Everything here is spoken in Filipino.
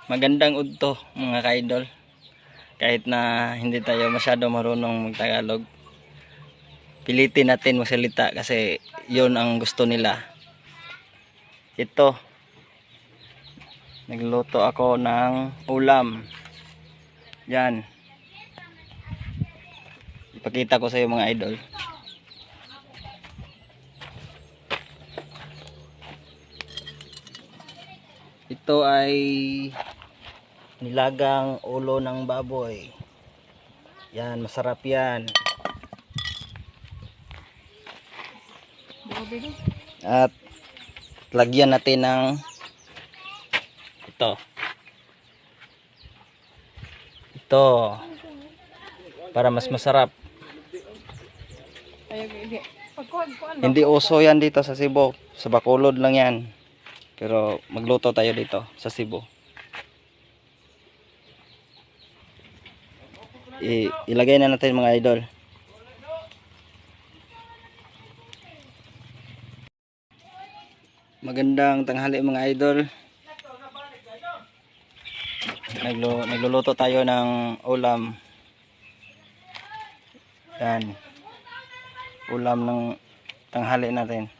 Magandang udto mga ka-idol. Kahit na hindi tayo masyado marunong mag-Tagalog, pilitin natin magsalita kasi yun ang gusto nila. Ito, nagluto ako ng ulam. Yan. Ipakita ko sa iyo mga idol. Ito ay nilagang ulo ng baboy. Yan, masarap yan. At lagyan natin ng ito. Ito. Para mas masarap. Hindi uso yan dito sa Cebu. Sa Bacolod lang yan. Pero magluto tayo dito sa Cebu. Ilagay na natin mga idol. Magandang tanghali mga idol. Nagluluto tayo ng ulam. Yan. Ulam ng tanghali natin.